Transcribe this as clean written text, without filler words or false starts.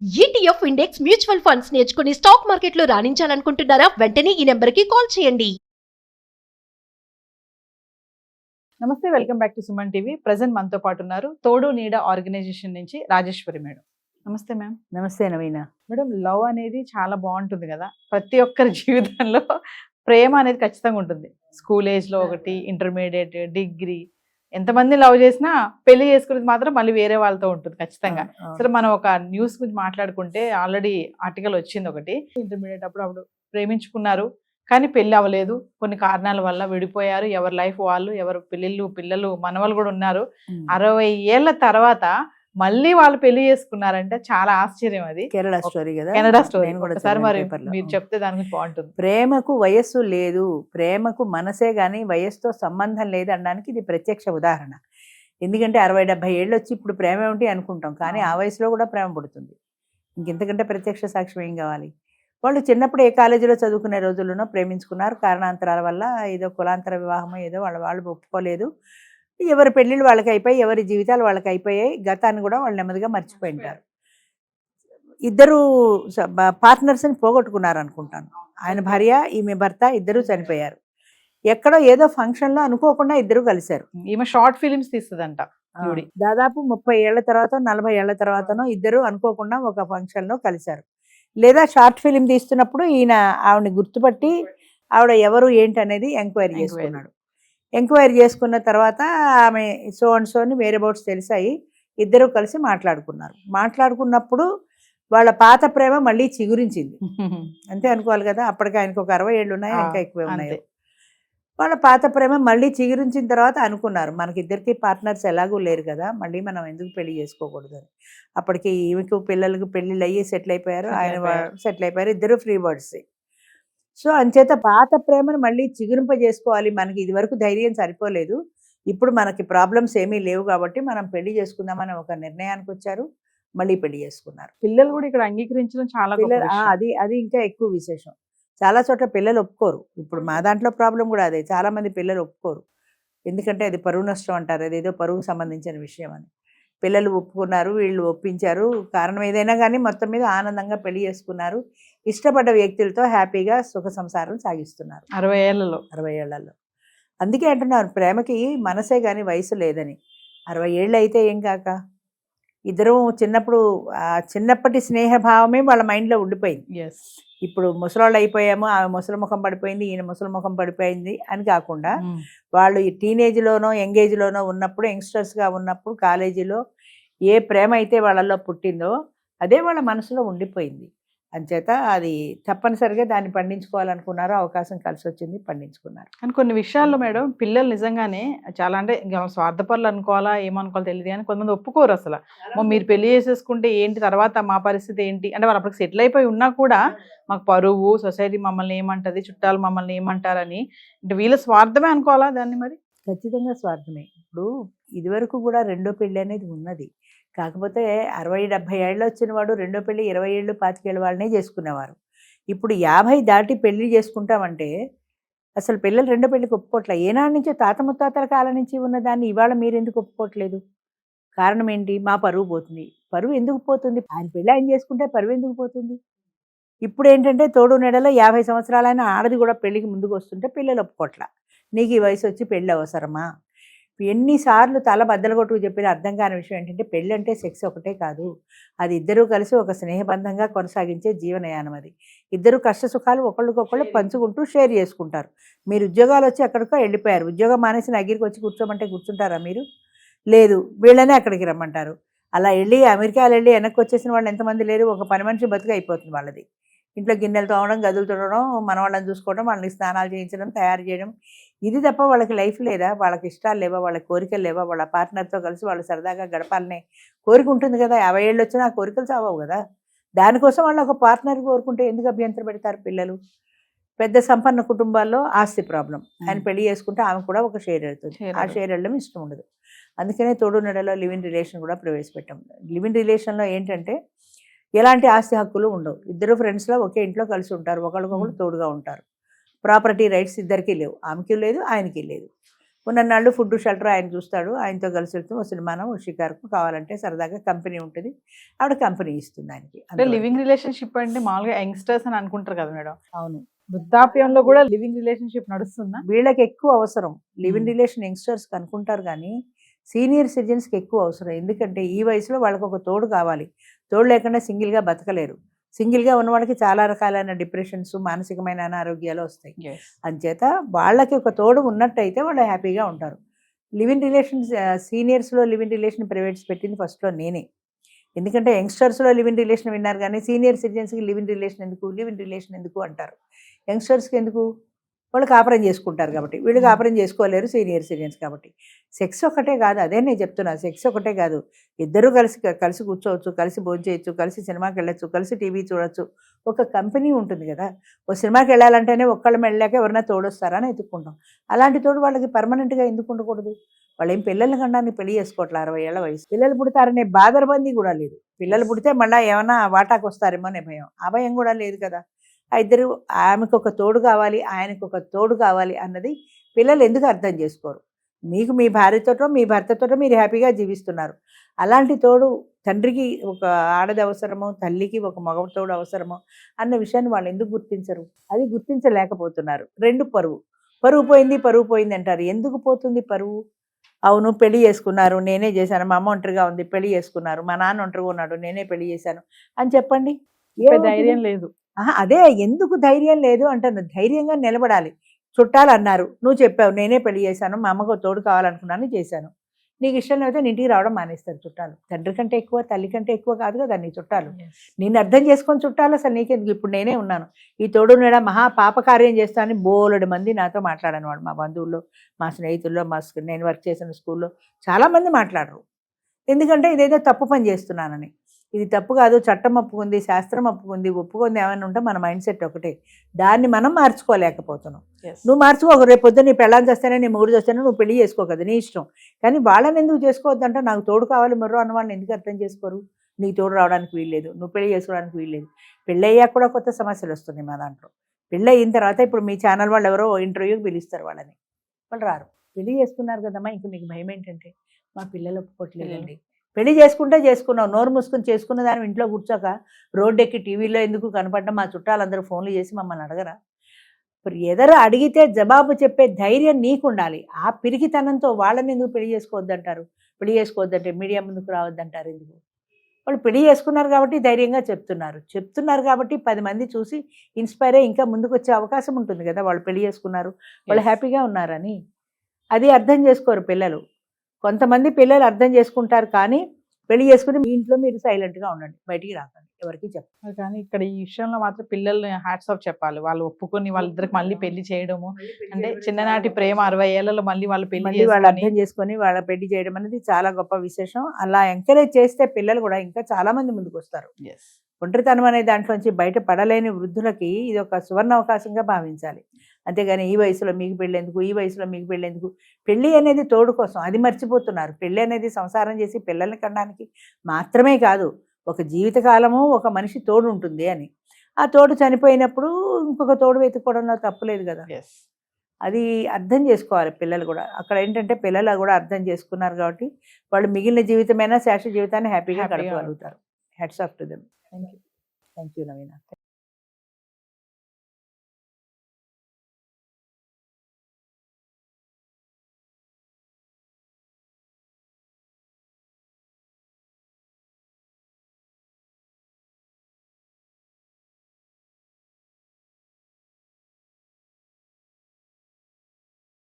ETF index mutual funds నేర్చుకుని stock మార్కెట్లో రాణించాలనుకుంటున్నారా? వెంటనే ఈ నెంబర్కి కాల్ చేయండి. నమస్తే, welcome back to Suman TV. Present మనతో పాటు ఉన్నారు తోడు నీడ ఆర్గనైజేషన్ నుంచి రాజేశ్వరి మేడం. నమస్తే మ్యామ్. నమస్తే నవీన. మేడం, లవ్ అనేది చాలా బాగుంటుంది కదా, ప్రతి ఒక్కరి జీవితంలో ప్రేమ అనేది ఖచ్చితంగా ఉంటుంది. స్కూల్ ఏజ్లో ఒకటి, ఇంటర్మీడియట్, డిగ్రీ, ఎంతమంది లవ్ చేసినా పెళ్లి చేసుకునేది మాత్రం మళ్ళీ వేరే వాళ్ళతో ఉంటుంది ఖచ్చితంగా. సరే, మనం ఒక న్యూస్ గురించి మాట్లాడుకుంటే ఆల్రెడీ ఆర్టికల్ వచ్చింది ఒకటి. ఇంటర్మీడియట్ అప్పుడు ప్రేమించుకున్నారు, కానీ పెళ్లి అవ్వలేదు. కొన్ని కారణాల వల్ల విడిపోయారు. ఎవరి లైఫ్ వాళ్ళు, ఎవరు పిల్లలు మనవలు కూడా ఉన్నారు. 60 ఏళ్ల తర్వాత మళ్ళీ వాళ్ళు పెళ్లి చేసుకున్నారంటే చాలా ఆశ్చర్యం. అది కేరళ స్టోరీ కదా, కెనడా స్టోరీ. ఒకసారి మరి పేపర్లో. మీరు చెప్తే దాని గురించి బాగుంటుంది. ప్రేమకు వయస్సు లేదు, ప్రేమకు మనసే గాని వయస్సుతో సంబంధం లేదు అనడానికి ఇది ప్రత్యక్ష ఉదాహరణ. ఎందుకంటే 60-70 ఏళ్ళు వచ్చి ఇప్పుడు ప్రేమ ఏమిటి అనుకుంటాం, కానీ ఆ వయసులో కూడా ప్రేమ పుడుతుంది. ఇంకెంతకంటే ప్రత్యక్ష సాక్ష్యం ఏం కావాలి? వాళ్ళు చిన్నప్పుడు ఏ కాలేజీలో చదువుకునే రోజుల్లోనో ప్రేమించుకున్నారు. కారణాంతరాల వల్ల ఏదో కులాంతర వివాహమో ఏదో వాళ్ళు ఒప్పుకోలేదు. ఎవరి పెళ్ళిళ్ళు వాళ్ళకి అయిపోయి, ఎవరి జీవితాలు వాళ్ళకి అయిపోయాయి. గతాన్ని కూడా వాళ్ళు నెమ్మదిగా మర్చిపోయింటారు. ఇద్దరు పార్ట్నర్స్ని పోగొట్టుకున్నారు అనుకుంటాను. ఆయన భార్య, ఈమె భర్త ఇద్దరు చనిపోయారు. ఎక్కడో ఏదో ఫంక్షన్లో అనుకోకుండా ఇద్దరు కలిశారు. ఈమె షార్ట్ ఫిలిమ్స్ తీస్తుందంట. దాదాపు 30 ఏళ్ల తర్వాత 40 ఏళ్ల తర్వాతనో ఇద్దరు అనుకోకుండా ఒక ఫంక్షన్లో కలిశారు. లేదా షార్ట్ ఫిలిం తీస్తున్నప్పుడు ఈయన ఆవిడని గుర్తుపట్టి ఆవిడ ఎవరు ఏంటి అనేది ఎంక్వైరీ చేసుకున్నాడు. ఎంక్వైరీ చేసుకున్న తర్వాత ఆమె సో అండ్ సోని వేరే బౌట్స్ తెలిసాయి. ఇద్దరు కలిసి మాట్లాడుకున్నారు. మాట్లాడుకున్నప్పుడు వాళ్ళ పాత ప్రేమ మళ్ళీ చిగురించింది. అంతే అనుకోవాలి కదా, అప్పటికి ఆయనకు ఒక 60 ఏళ్ళు ఉన్నాయి, ఇంకా ఎక్కువే ఉన్నాయి. వాళ్ళ పాత ప్రేమ మళ్ళీ చిగురించిన తర్వాత అనుకున్నారు, మనకిద్దరికి పార్ట్నర్స్ ఎలాగూ లేరు కదా, మళ్ళీ మనం ఎందుకు పెళ్లి చేసుకోకూడదు అని. అప్పటికి ఈమెకు పిల్లలకు పెళ్ళిళ్ళు అయ్యి సెటిల్ అయిపోయారు, ఆయన సెటిల్ అయిపోయారు. ఇద్దరు ఫ్రీ బర్డ్స్. సో అంచేత పాత ప్రేమను మళ్ళీ చిగురింపజేసుకోవాలి. మనకి ఇది వరకు ధైర్యం సరిపోలేదు, ఇప్పుడు మనకి ప్రాబ్లమ్స్ ఏమీ లేవు కాబట్టి మనం పెళ్లి చేసుకుందామని ఒక నిర్ణయానికి వచ్చారు. మళ్ళీ పెళ్లి చేసుకున్నారు. పిల్లలు కూడా ఇక్కడ అంగీకరించడం చాలా అది ఇంకా ఎక్కువ విశేషం. చాలా చోట్ల పిల్లలు ఒప్పుకోరు. ఇప్పుడు మా దాంట్లో ప్రాబ్లం కూడా అదే, చాలా మంది పిల్లలు ఒప్పుకోరు. ఎందుకంటే అది పరువు నష్టం అంటారు, అదేదో పరువుకు సంబంధించిన విషయం అని. పిల్లలు ఒప్పుకున్నారు, వీళ్ళు ఒప్పించారు. కారణం ఏదైనా కానీ మొత్తం మీద ఆనందంగా పెళ్లి చేసుకున్నారు. ఇష్టపడ్డ వ్యక్తులతో హ్యాపీగా సుఖ సంసారం సాగిస్తున్నారు 60 ఏళ్లలో. అందుకే అంటున్నారు, ప్రేమకి మనసే కానీ వయసు లేదని. 60 ఏళ్ళు అయితే ఏం కాక, ఇద్దరు చిన్నప్పటి స్నేహభావమే వాళ్ళ మైండ్లో ఉండిపోయింది. ఇప్పుడు ముసలాళ్ళు అయిపోయాము, ఆమె ముసలి ముఖం పడిపోయింది, ఈయన ముసలి ముఖం పడిపోయింది అని కాకుండా, వాళ్ళు ఈ టీనేజ్లోనో యంగేజ్లోనో ఉన్నప్పుడు, యంగ్స్టర్స్గా ఉన్నప్పుడు కాలేజీలో ఏ ప్రేమ అయితే వాళ్ళల్లో పుట్టిందో అదే వాళ్ళ మనసులో ఉండిపోయింది. అంచేత అది తప్పనిసరిగా దాన్ని పండించుకోవాలనుకున్నారు. అవకాశం కలిసి వచ్చింది, పండించుకున్నారు. కానీ కొన్ని విషయాల్లో మేడం, పిల్లలు నిజంగానే చాలా అంటే స్వార్థపరులు అనుకోవాలా ఏమనుకోవాలో తెలియదు, కానీ కొంతమంది ఒప్పుకోరు అసలు. మీరు పెళ్లి చేసేసుకుంటే ఏంటి, తర్వాత మా పరిస్థితి ఏంటి అంటే, వాళ్ళు అప్పటికి సెటిల్ అయిపోయి ఉన్నా కూడా మాకు పరువు, సొసైటీ మమ్మల్ని ఏమంటది, చుట్టాలు మమ్మల్ని ఏమంటారని, అంటే వీళ్ళ స్వార్థమే అనుకోవాలా దాన్ని? మరి ఖచ్చితంగా స్వార్థమే. ఇప్పుడు ఇదివరకు కూడా రెండో పెళ్ళి అనేది ఉన్నది. కాకపోతే 60-70 ఏళ్ళు వచ్చిన వాడు రెండో పెళ్ళి 20 ఏళ్ళు 25 ఏళ్ళ వాళ్ళనే చేసుకునేవారు. ఇప్పుడు 50 దాటి పెళ్లి చేసుకుంటామంటే అసలు పిల్లలు రెండో పెళ్ళికి ఒప్పుకోవట్లేదు. ఏనాటి నుంచో తాత ముత్తాతల కాలం నుంచి ఉన్నదాన్ని ఇవాళ మీరు ఎందుకు ఒప్పుకోవట్లేదు? కారణం ఏంటి? మా పరువు పోతుంది. పరువు ఎందుకు పోతుంది? ఆయన పెళ్ళి ఆయన చేసుకుంటే పరువు ఎందుకు పోతుంది? ఇప్పుడు ఏంటంటే తోడు నెడలో 50 సంవత్సరాలైన ఆడది కూడా పెళ్ళికి ముందుకు వస్తుంటే పిల్లలు ఒప్పుకోవట్లా. నీకు ఈ వయసు వచ్చి పెళ్ళి అవసరమా? ఎన్నిసార్లు తల బద్దలు కొట్టుకు చెప్పిన అర్థం కాని విషయం ఏంటంటే, పెళ్ళి అంటే సెక్స్ ఒకటే కాదు, అది ఇద్దరూ కలిసి ఒక స్నేహబంధంగా కొనసాగించే జీవనయానం. అది ఇద్దరు కష్ట సుఖాలు ఒకళ్ళకొకళ్ళు పంచుకుంటూ షేర్ చేసుకుంటారు. మీరు ఉద్యోగాలు వచ్చి ఎక్కడికో వెళ్ళిపోయారు, ఉద్యోగం మానేసి దగ్గరికి వచ్చి కూర్చోమంటే కూర్చుంటారా మీరు? లేదు, వీళ్ళనే అక్కడికి రమ్మంటారు. అలా వెళ్ళి అమెరికాలో వెళ్ళి వెనక్కి వచ్చేసిన వాళ్ళు ఎంతమంది లేరు? ఒక పని మనిషి బతుకు అయిపోతుంది వాళ్ళది. ఇంట్లో గిన్నెలు తోమడం, గదులు తోడడం, మన వాళ్ళని చూసుకోవడం, వాళ్ళని స్నానాలు చేయించడం, తయారు చేయడం, ఇది తప్ప వాళ్ళకి లైఫ్ లేదా? వాళ్ళకి ఇష్టాలు లేవా? వాళ్ళ కోరికలు లేవా? వాళ్ళ పార్ట్నర్తో కలిసి వాళ్ళు సరదాగా గడపాలనే కోరిక ఉంటుంది కదా. 50 ఏళ్ళు వచ్చినా ఆ కోరికలు చావవు కదా. దానికోసం వాళ్ళు ఒక పార్ట్నర్ కోరుకుంటే ఎందుకు అభ్యంతరం పెడతారు పిల్లలు? పెద్ద సంపన్న కుటుంబాల్లో ఆస్తి ప్రాబ్లం. ఆయన పెళ్లి చేసుకుంటే ఆమె కూడా ఒక షేర్ వెళ్తుంది, ఆ షేర్ వెళ్ళడం ఇష్టం ఉండదు. అందుకనే తోడు నెడలో లివ్ ఇన్ రిలేషన్ కూడా ప్రవేశపెట్టాం. లివ్ ఇన్ రిలేషన్లో ఏంటంటే ఎలాంటి ఆస్తి హక్కులు ఉండవు. ఇద్దరు ఫ్రెండ్స్లో ఒకే ఇంట్లో కలిసి ఉంటారు, ఒకరికొకరు తోడుగా ఉంటారు. ప్రాపర్టీ రైట్స్ ఇద్దరికీ లేవు, ఆమెకి లేదు, ఆయనకి లేదు. ఉన్ననాళ్ళు ఫుడ్ షెల్టర్ ఆయన చూస్తాడు, ఆయనతో కలిసి వెళ్తూ ఓ సినిమానో ఓ షికారుకు కావాలంటే సరదాగా కంపెనీ ఉంటుంది, ఆవిడ కంపెనీ ఇస్తుంది ఆయనకి. అంటే లివింగ్ రిలేషన్షిప్ అంటే మామూలుగా యంగ్స్టర్స్ అని అనుకుంటారు కదా మేడం, అవును, వృద్ధాప్యంలో కూడా లివింగ్ రిలేషన్షిప్ నడుస్తుందా? వీళ్ళకి ఎక్కువ అవసరం. లివ్ ఇన్ రిలేషన్ యంగ్స్టర్స్కి అనుకుంటారు కానీ సీనియర్ సిటిజన్స్కి ఎక్కువ అవసరం. ఎందుకంటే ఈ వయసులో వాళ్ళకి ఒక తోడు కావాలి. తోడు లేకుండా సింగిల్గా బతకలేరు. సింగిల్గా ఉన్న వాళ్ళకి చాలా రకాలైన డిప్రెషన్స్, మానసికమైన అనారోగ్యాలు వస్తాయి. అంచేత వాళ్ళకి ఒక తోడు ఉన్నట్టయితే వాళ్ళు హ్యాపీగా ఉంటారు. లివ్ ఇన్ రిలేషన్స్ సీనియర్స్లో లివ్ ఇన్ రిలేషన్ ప్రైవేట్స్ పెట్టింది ఫస్ట్లో నేనే. ఎందుకంటే యంగ్స్టర్స్లో లివ్ ఇన్ రిలేషన్ విన్నారు కానీ సీనియర్ సిటిజన్స్కి లివ్ ఇన్ రిలేషన్ ఎందుకు అంటారు. యంగ్స్టర్స్కి ఎందుకు? వాళ్ళు కాపురం చేసుకుంటారు కాబట్టి, వీళ్ళు కాపురం చేసుకోలేరు సీనియర్ సిటిజన్స్ కాబట్టి. సెక్స్ ఒకటే కాదు, అదే నేను చెప్తున్నా, సెక్స్ ఒకటే కాదు, ఇద్దరూ కలిసి కూర్చోవచ్చు, కలిసి భోంచేయచ్చు, కలిసి సినిమాకి వెళ్ళచ్చు, కలిసి టీవీ చూడొచ్చు. ఒక కంపెనీ ఉంటుంది కదా, ఒక సినిమాకి వెళ్ళాలంటేనే ఒక్కళ్ళం వెళ్ళాక ఎవరైనా తోడొస్తారా అని ఎత్తుక్కుంటాం. అలాంటి తోడు వాళ్ళకి పర్మనెంట్గా ఎందుకు ఉండకూడదు? వాళ్ళు ఏం పిల్లల్ని కనడానికి పెళ్లి చేసుకోవట్లే 60 ఏళ్ల వయసు. పిల్లలు పుడతారనే బాదరబందీ కూడా లేదు. పిల్లలు పుడితే మళ్ళీ ఏమైనా వాటాకు వస్తారేమో అనే భయం, ఆ భయం కూడా లేదు కదా. ఆ ఇద్దరు, ఆమెకు ఒక తోడు కావాలి, ఆయనకు ఒక తోడు కావాలి అన్నది పిల్లలు ఎందుకు అర్థం చేసుకోరు? మీకు మీ భార్యతోటో మీ భర్తతోటో మీరు హ్యాపీగా జీవిస్తున్నారు. అలాంటి తోడు తండ్రికి ఒక ఆడది అవసరమో, తల్లికి ఒక మగ తోడు అవసరమో అన్న విషయాన్ని వాళ్ళు ఎందుకు గుర్తించరు? అది గుర్తించలేకపోతున్నారు. రెండు, పరువు పోయింది అంటారు. ఎందుకు పోతుంది పరువు? అవును, పెళ్లి చేసుకున్నారు, నేనే చేశాను, మా అమ్మ ఒంటరిగా ఉంది, పెళ్లి చేసుకున్నారు, మా నాన్న ఒంటరిగా ఉన్నాడు, నేనే పెళ్లి చేశాను అని చెప్పండి. ధైర్యం లేదు. అదే ఎందుకు ధైర్యం లేదు అంటాను. ధైర్యంగా నిలబడాలి. చుట్టాలు అన్నారు, నువ్వు చెప్పావు నేనే పెళ్లి చేశాను, మా అమ్మకు తోడు కావాలనుకున్నాను చేశాను. నీకు ఇష్టం లేకపోతే నీ ఇంటికి రావడం మానేస్తారు చుట్టాలు. తండ్రి కంటే ఎక్కువ, తల్లి కంటే ఎక్కువ కాదు కదా నీ చుట్టాలు. నిన్ను అర్థం చేసుకొని చుట్టాలు అసలు నీకెందుకు? ఇప్పుడు నేనే ఉన్నాను, ఈ తోడు నేడా మహా పాపకార్యం చేస్తానని బోలెడు మంది నాతో మాట్లాడనవాడు. మా బంధువుల్లో, మా స్నేహితుల్లో, నేను వర్క్ చేసిన స్కూల్లో చాలామంది మాట్లాడరు. ఎందుకంటే ఇదేదో తప్పు పని చేస్తున్నానని. ఇది తప్పు కాదు, చట్టం ఒప్పుకుంది, శాస్త్రం ఒప్పుకుంది ఏమైనా ఉంటే మన మైండ్ సెట్ ఒకటే. దాన్ని మనం మార్చుకోలేకపోతున్నాం. నువ్వు మార్చుకోక, రేపు పొద్దున్న నీ పెళ్ళాన్ని చేస్తేనే, నీ మొగుడు చేస్తేనే నువ్వు పెళ్లి చేసుకో కదా, నీ ఇష్టం. కానీ వాళ్ళని ఎందుకు చేసుకోవద్దంటే, నాకు తోడు కావాలి మరో అన్నవాళ్ళని ఎందుకు అర్థం చేసుకోరు? నీకు తోడు రావడానికి వీల్లేదు, నువ్వు పెళ్లి చేసుకోవడానికి వీల్లేదు. పెళ్ళి అయ్యాక కూడా కొత్త సమస్యలు వస్తున్నాయి మా దాంట్లో. పెళ్ళి అయిన తర్వాత ఇప్పుడు మీ ఛానల్ వాళ్ళు ఎవరో ఇంటర్వ్యూకి పిలుస్తారు వాళ్ళని, వాళ్ళు రారు. పెళ్లి చేసుకున్నారు కదమ్మా, ఇంక మీకు భయం ఏంటంటే, మా పిల్లలు ఒప్పుకోవట్లేదండి. పెళ్లి చేసుకున్నావు, నోరు మూసుకొని చేసుకున్న దాని ఇంట్లో కూర్చోక రోడ్డు ఎక్కి టీవీలో ఎందుకు కనపడ్డా మా చుట్టాలందరూ ఫోన్లు చేసి మమ్మల్ని అడగరా? ఇప్పుడు ఎదరు అడిగితే జవాబు చెప్పే ధైర్యం నీకు ఉండాలి. ఆ పిరికితనంతో వాళ్ళని ఎందుకు పెళ్లి చేసుకోవద్దంటారు? పెళ్లి చేసుకోవద్దంటే మీడియా ముందుకు రావద్దంటారు ఎందుకు? వాళ్ళు పెళ్లి చేసుకున్నారు కాబట్టి ధైర్యంగా చెప్తున్నారు కాబట్టి 10 మంది చూసి ఇన్స్పైర్ అయ్యి ఇంకా ముందుకు వచ్చే అవకాశం ఉంటుంది కదా. వాళ్ళు పెళ్లి చేసుకున్నారు, వాళ్ళు హ్యాపీగా ఉన్నారని. అది అర్థం చేసుకోరు పిల్లలు. కొంతమంది పిల్లలు అర్థం చేసుకుంటారు, కానీ పెళ్లి చేసుకుని మీ ఇంట్లో మీరు సైలెంట్గా ఉండండి, బయటికి రాకండి, ఎవరికి చెప్పండి. కానీ ఇక్కడ ఈ విషయంలో మాత్రం పిల్లల్ని హ్యాట్స్ ఆఫ్ చెప్పాలి. వాళ్ళు ఒప్పుకొని వాళ్ళిద్దరికి మళ్ళీ పెళ్లి చేయడము, అంటే చిన్ననాటి ప్రేమ 60 ఏళ్లలో మళ్ళీ వాళ్ళు వాళ్ళు అర్థం చేసుకొని వాళ్ళ పెళ్లి చేయడం అనేది చాలా గొప్ప విశేషం. అలా ఎంకరేజ్ చేస్తే పిల్లలు కూడా ఇంకా చాలా మంది ముందుకు వస్తారు. ఒంటరితనం అనే దాంట్లోంచి బయటపడలేని వృద్ధులకి ఇది ఒక సువర్ణ అవకాశంగా భావించాలి. అంతేగాని ఈ వయసులో మీకు పెళ్ళేందుకు, ఈ వయసులో మీకు పెళ్ళేందుకు. పెళ్ళి అనేది తోడు కోసం, అది మర్చిపోతున్నారు. పెళ్ళి అనేది సంసారం చేసి పిల్లల్ని కనడానికి మాత్రమే కాదు, ఒక జీవితకాలము ఒక మనిషి తోడు ఉంటుంది అని. ఆ తోడు చనిపోయినప్పుడు ఇంకొక తోడు వెతుక్కోవడంలో తప్పులేదు కదా. అది అర్థం చేసుకోవాలి పిల్లలు కూడా. అక్కడ ఏంటంటే పిల్లలు కూడా అర్థం చేసుకున్నారు కాబట్టి వాళ్ళు మిగిలిన జీవితమైనా శాశ్వత జీవితాన్ని హ్యాపీగా గడపగలుగుతారు. Hats off to them. Thank you Naveena.